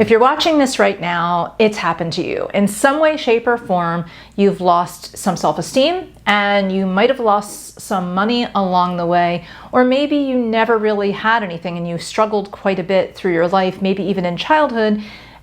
If you're watching this right now, it's happened to you. In some way, shape, or form, you've lost some self-esteem, and you might have lost some money along the way, or maybe you never really had anything and you struggled quite a bit through your life, maybe even in childhood,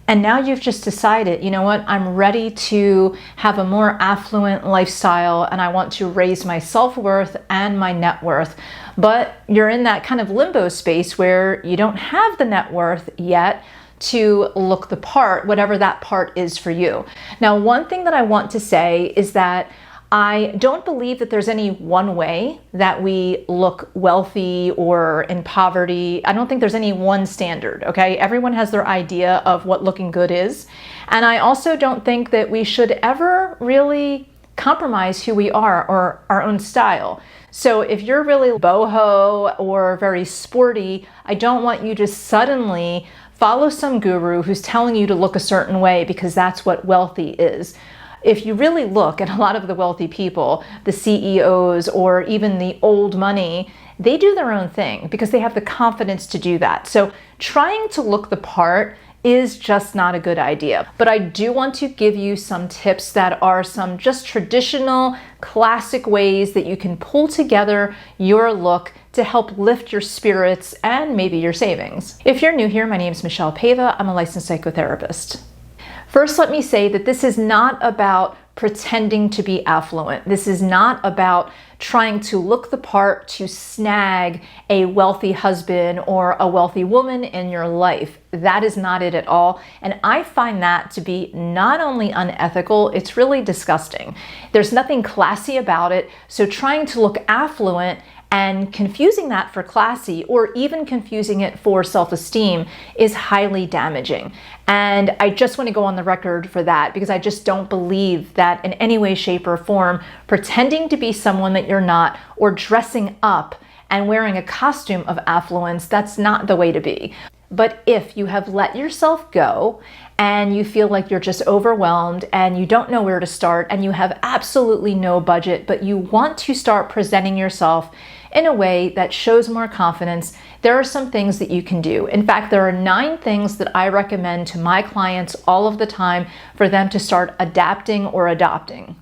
and now you've just decided, you know what, I'm ready to have a more affluent lifestyle and I want to raise my self-worth and my net worth. But you're in that kind of limbo space where you don't have the net worth yet to look the part, whatever that part is for you. Now, one thing that I want to say is that I don't believe that there's any one way that we look wealthy or in poverty. I don't think there's any one standard, okay? Everyone has their idea of what looking good is. And I also don't think that we should ever really compromise who we are or our own style. So if you're really boho or very sporty, I don't want you to suddenly follow some guru who's telling you to look a certain way because that's what wealthy is. If you really look at a lot of the wealthy people, the CEOs or even the old money, they do their own thing because they have the confidence to do that. So trying to look the part is just not a good idea. But I do want to give you some tips that are some just traditional, classic ways that you can pull together your look to help lift your spirits and maybe your savings. If you're new here, my name is Michele Paiva. I'm a licensed psychotherapist. First, let me say that this is not about pretending to be affluent. This is not about trying to look the part to snag a wealthy husband or a wealthy woman in your life. That is not it at all. And I find that to be not only unethical, it's really disgusting. There's nothing classy about it. So trying to look affluent and confusing that for classy or even confusing it for self-esteem is highly damaging. And I just want to go on the record for that because I just don't believe that in any way, shape, or form, pretending to be someone that you're not or dressing up and wearing a costume of affluence, that's not the way to be. But if you have let yourself go and you feel like you're just overwhelmed and you don't know where to start and you have absolutely no budget, but you want to start presenting yourself in a way that shows more confidence, there are some things that you can do. In fact, there are 9 things that I recommend to my clients all of the time for them to start adapting or adopting.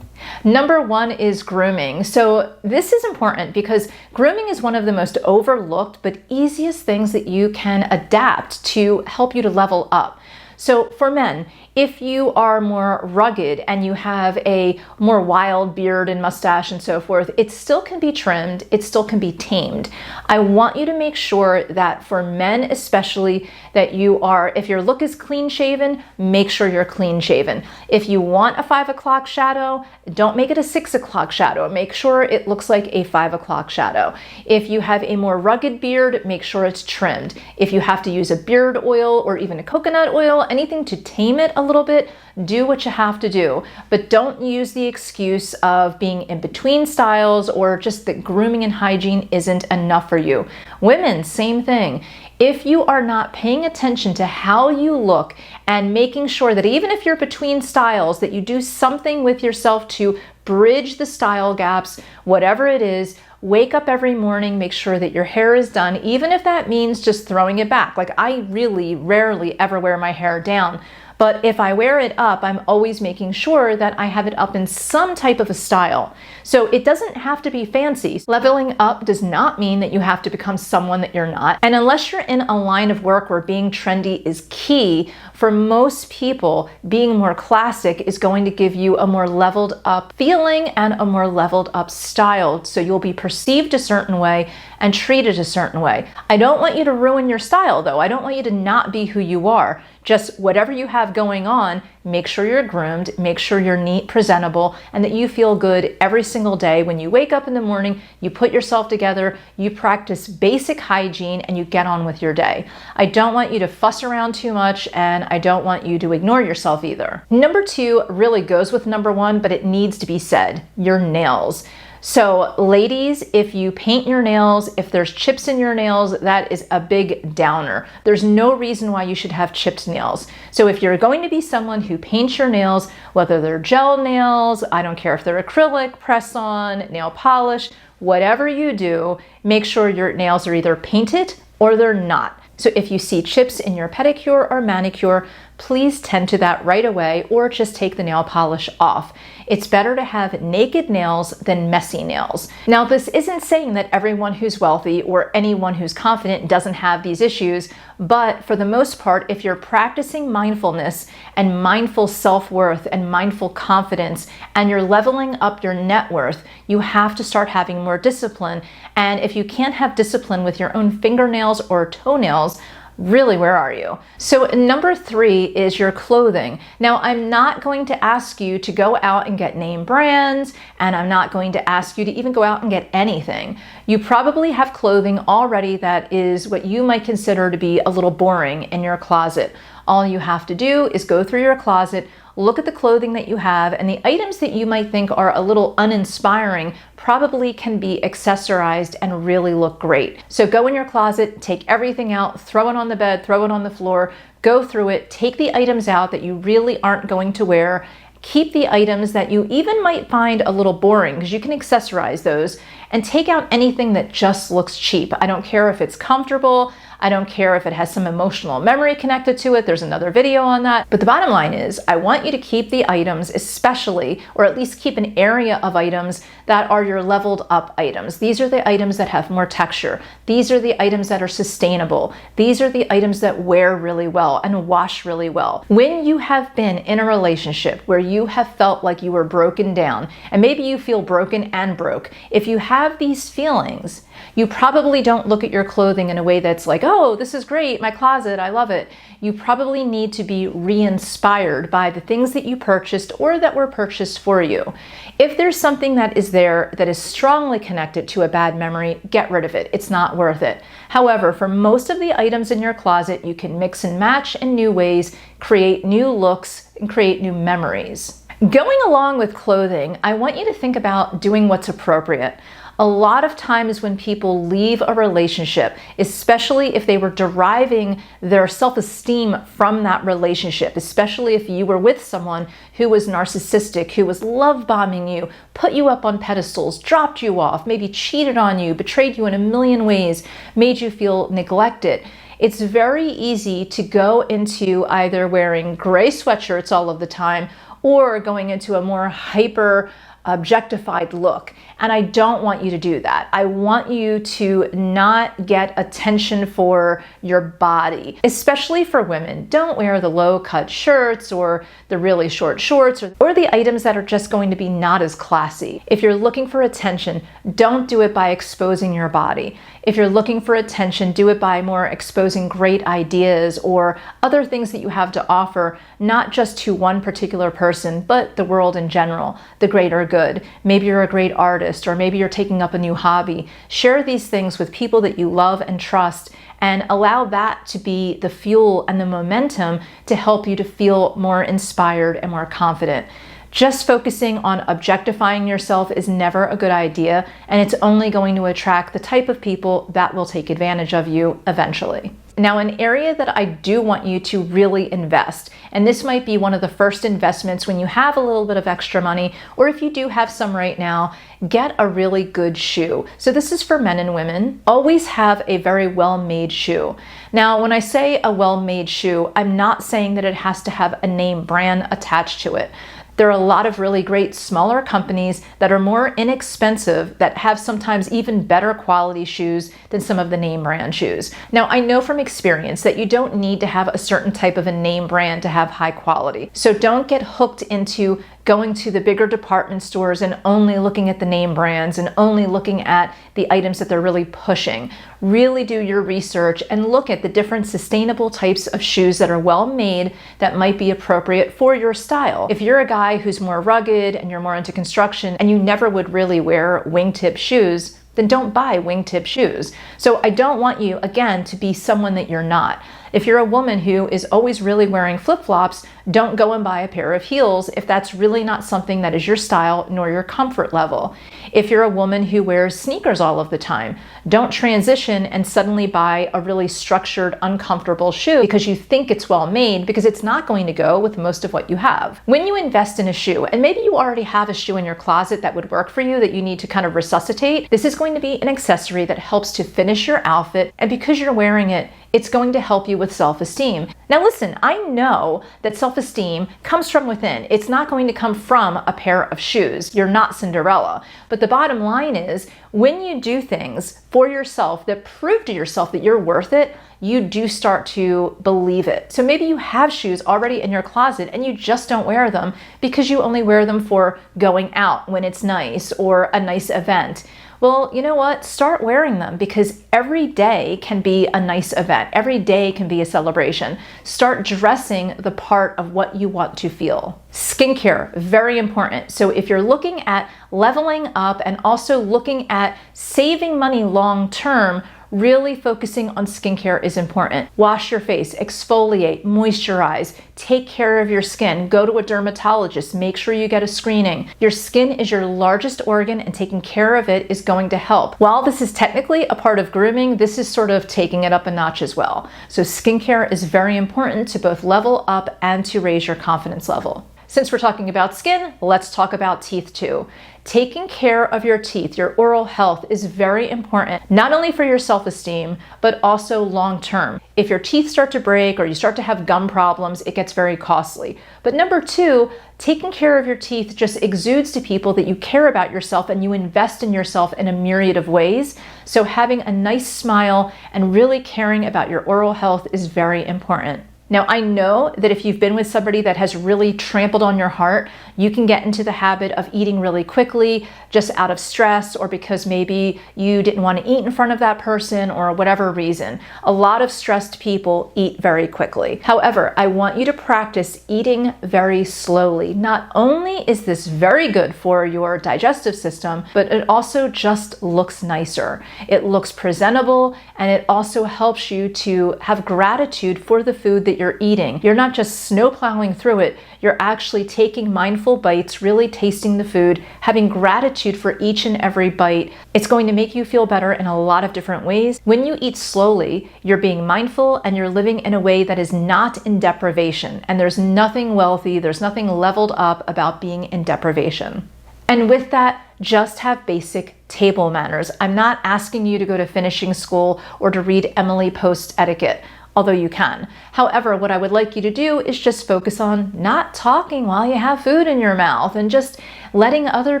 Number 1 is grooming. So this is important because grooming is one of the most overlooked but easiest things that you can adapt to help you to level up. So for men, if you are more rugged and you have a more wild beard and mustache and so forth, it still can be trimmed, it still can be tamed. I want you to make sure that for men especially, that you are, if your look is clean shaven, make sure you're clean shaven. If you want a 5 o'clock shadow, don't make it a 6 o'clock shadow. Make sure it looks like a 5 o'clock shadow. If you have a more rugged beard, make sure it's trimmed. If you have to use a beard oil or even a coconut oil, anything to tame it a little bit, do what you have to do, but don't use the excuse of being in between styles or just that grooming and hygiene isn't enough for you. Women, same thing. If you are not paying attention to how you look and making sure that even if you're between styles, that you do something with yourself to bridge the style gaps, whatever it is, wake up every morning, make sure that your hair is done, even if that means just throwing it back. Like I really rarely ever wear my hair down. But if I wear it up, I'm always making sure that I have it up in some type of a style. So it doesn't have to be fancy. Leveling up does not mean that you have to become someone that you're not. And unless you're in a line of work where being trendy is key, for most people, being more classic is going to give you a more leveled up feeling and a more leveled up style. So you'll be perceived a certain way and treated a certain way. I don't want you to ruin your style though. I don't want you to not be who you are. Just whatever you have going on, make sure you're groomed, make sure you're neat, presentable, and that you feel good every single day. When you wake up in the morning, you put yourself together, you practice basic hygiene, and you get on with your day. I don't want you to fuss around too much, and I don't want you to ignore yourself either. Number 2 really goes with number 1, but it needs to be said, your nails. So ladies, if you paint your nails, if there's chips in your nails, that is a big downer. There's no reason why you should have chipped nails. So if you're going to be someone who paints your nails, whether they're gel nails, I don't care if they're acrylic, press-on, nail polish, whatever you do, make sure your nails are either painted or they're not. So if you see chips in your pedicure or manicure, please tend to that right away or just take the nail polish off. It's better to have naked nails than messy nails. Now, this isn't saying that everyone who's wealthy or anyone who's confident doesn't have these issues, but for the most part, if you're practicing mindfulness and mindful self-worth and mindful confidence, and you're leveling up your net worth, you have to start having more discipline. And if you can't have discipline with your own fingernails or toenails, really, where are you? So number 3 is your clothing. Now, I'm not going to ask you to go out and get name brands, and I'm not going to ask you to even go out and get anything. You probably have clothing already that is what you might consider to be a little boring in your closet. All you have to do is go through your closet, look at the clothing that you have, and the items that you might think are a little uninspiring probably can be accessorized and really look great. So go in your closet, take everything out, throw it on the bed, throw it on the floor, go through it, take the items out that you really aren't going to wear, keep the items that you even might find a little boring, because you can accessorize those, and take out anything that just looks cheap. I don't care if it's comfortable. I don't care if it has some emotional memory connected to it. There's another video on that. But the bottom line is, I want you to keep the items, especially, or at least keep an area of items that are your leveled up items. These are the items that have more texture. These are the items that are sustainable. These are the items that wear really well and wash really well. When you have been in a relationship where you have felt like you were broken down, and maybe you feel broken and broke, if you have these feelings, you probably don't look at your clothing in a way that's like, oh, this is great, my closet, I love it. You probably need to be re-inspired by the things that you purchased or that were purchased for you. If there's something that is there that is strongly connected to a bad memory, get rid of it. It's not worth it. However, for most of the items in your closet, you can mix and match in new ways, create new looks, and create new memories. Going along with clothing, I want you to think about doing what's appropriate. A lot of times when people leave a relationship, especially if they were deriving their self-esteem from that relationship, especially if you were with someone who was narcissistic, who was love bombing you, put you up on pedestals, dropped you off, maybe cheated on you, betrayed you in a million ways, made you feel neglected. It's very easy to go into either wearing gray sweatshirts all of the time or going into a more hyper objectified look. And I don't want you to do that. I want you to not get attention for your body, especially for women. Don't wear the low-cut shirts or the really short shorts or the items that are just going to be not as classy. If you're looking for attention, don't do it by exposing your body. If you're looking for attention, do it by more exposing great ideas or other things that you have to offer, not just to one particular person, but the world in general, the greater good. Maybe you're a great artist, or maybe you're taking up a new hobby. Share these things with people that you love and trust, and allow that to be the fuel and the momentum to help you to feel more inspired and more confident. Just focusing on objectifying yourself is never a good idea, and it's only going to attract the type of people that will take advantage of you eventually. Now, an area that I do want you to really invest, and this might be one of the first investments when you have a little bit of extra money, or if you do have some right now, get a really good shoe. So this is for men and women. Always have a very well-made shoe. Now, when I say a well-made shoe, I'm not saying that it has to have a name brand attached to it. There are a lot of really great smaller companies that are more inexpensive that have sometimes even better quality shoes than some of the name brand shoes. Now, I know from experience that you don't need to have a certain type of a name brand to have high quality. So don't get hooked into going to the bigger department stores and only looking at the name brands and only looking at the items that they're really pushing. Really do your research and look at the different sustainable types of shoes that are well made that might be appropriate for your style. If you're a guy who's more rugged and you're more into construction and you never would really wear wingtip shoes, then don't buy wingtip shoes. So I don't want you, again, to be someone that you're not. If you're a woman who is always really wearing flip-flops, Don't go and buy a pair of heels if that's really not something that is your style nor your comfort level. If you're a woman who wears sneakers all of the time, don't transition and suddenly buy a really structured, uncomfortable shoe because you think it's well made, because it's not going to go with most of what you have. When you invest in a shoe, and maybe you already have a shoe in your closet that would work for you that you need to kind of resuscitate, this is going to be an accessory that helps to finish your outfit, and because you're wearing it, it's going to help you with self-esteem. Now listen, I know that self-esteem comes from within. It's not going to come from a pair of shoes. You're not Cinderella. But the bottom line is, when you do things for yourself that prove to yourself that you're worth it, you do start to believe it. So maybe you have shoes already in your closet and you just don't wear them because you only wear them for going out when it's nice or a nice event. Well, you know what? Start wearing them, because every day can be a nice event. Every day can be a celebration. Start dressing the part of what you want to feel. Skincare, very important. So if you're looking at leveling up and also looking at saving money long term, really focusing on skincare is important. Wash your face, exfoliate, moisturize, take care of your skin, go to a dermatologist, make sure you get a screening. Your skin is your largest organ, and taking care of it is going to help. While this is technically a part of grooming, this is sort of taking it up a notch as well. So skincare is very important to both level up and to raise your confidence level. Since we're talking about skin, let's talk about teeth too. Taking care of your teeth, your oral health, is very important, not only for your self-esteem, but also long-term. If your teeth start to break or you start to have gum problems, it gets very costly. But number two, taking care of your teeth just exudes to people that you care about yourself and you invest in yourself in a myriad of ways. So having a nice smile and really caring about your oral health is very important. Now, I know that if you've been with somebody that has really trampled on your heart, you can get into the habit of eating really quickly, just out of stress, or because maybe you didn't want to eat in front of that person or whatever reason. A lot of stressed people eat very quickly. However, I want you to practice eating very slowly. Not only is this very good for your digestive system, but it also just looks nicer. It looks presentable, and it also helps you to have gratitude for the food that you're eating. You're not just snow plowing through it, you're actually taking mindful bites, really tasting the food, having gratitude for each and every bite. It's going to make you feel better in a lot of different ways. When you eat slowly, you're being mindful and you're living in a way that is not in deprivation. And there's nothing wealthy, there's nothing leveled up about being in deprivation. And with that, just have basic table manners. I'm not asking you to go to finishing school or to read Emily Post etiquette, although you can. However, what I would like you to do is just focus on not talking while you have food in your mouth, and just letting other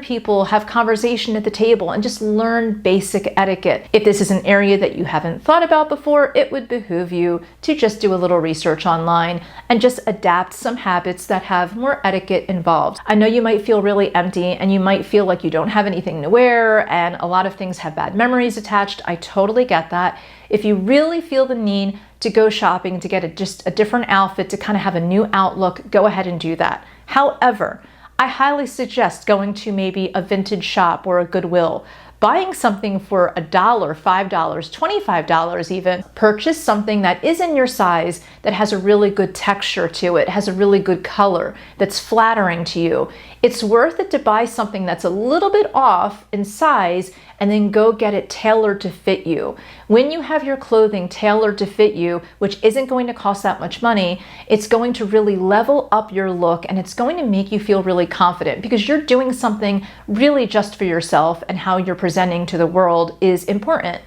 people have conversation at the table, and just learn basic etiquette. If this is an area that you haven't thought about before, it would behoove you to just do a little research online and just adapt some habits that have more etiquette involved. I know you might feel really empty and you might feel like you don't have anything to wear and a lot of things have bad memories attached. I totally get that. If you really feel the need to go shopping to get just a different outfit, to kind of have a new outlook, go ahead and do that. However, I highly suggest going to maybe a vintage shop or a Goodwill, buying something for $1, $5, $25 even. Purchase something that is in your size, that has a really good texture to it, has a really good color, that's flattering to you. It's worth it to buy something that's a little bit off in size and then go get it tailored to fit you. When you have your clothing tailored to fit you, which isn't going to cost that much money, it's going to really level up your look, and it's going to make you feel really confident, because you're doing something really just for yourself, and how you're presenting to the world is important.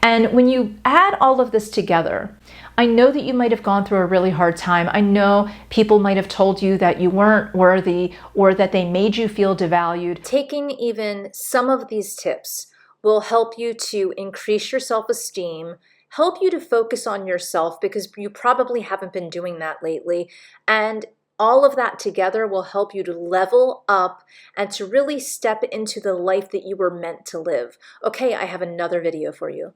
And when you add all of this together, I know that you might have gone through a really hard time. I know people might have told you that you weren't worthy, or that they made you feel devalued. Taking even some of these tips will help you to increase your self-esteem, help you to focus on yourself, because you probably haven't been doing that lately. And all of that together will help you to level up and to really step into the life that you were meant to live. Okay, I have another video for you.